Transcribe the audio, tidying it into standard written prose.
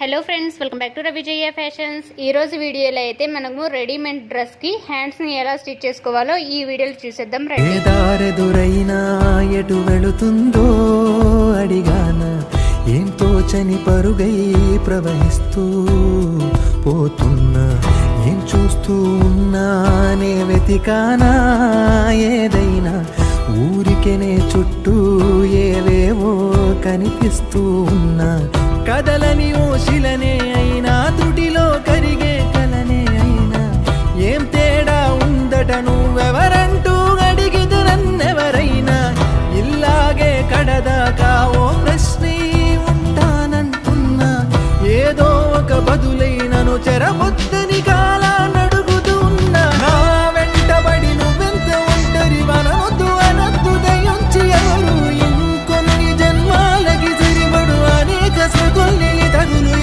Hello friends, welcome back to Ravijaya fashions. ఈ రోజు వీడియోలో అయితే మనము రెడీమేడ్ డ్రెస్ కి హ్యాండ్స్ ని ఎలా స్టిచ్ చేసుకోవాలో ఈ వీడియోలో చూసేద్దాం. దారెదురైనా ఎటు వెళుతుందో అడిగాన, ఏం తోచని పరుగై ప్రవహిస్తూ పోతున్నా, ఏం చూస్తూ ఉన్నానే వెతికానా ఏదైనా, ఊరికెనే చుట్టూ ఏవేవో కనిపిస్తూ ఉన్నా, కదలని ఓశిలనే అయినా తుటిలో కరిగే కలనే అయినా, ఏం తేడా ఉందట నువ్వెవరంటూ అడిగితే నన్నెవరైనా, ఇల్లాగే కడదాకా ఓ ప్రశ్నే ఉంటానంటున్నా, ఏదో ఒక బదులైనను చెరబొద్దనిగా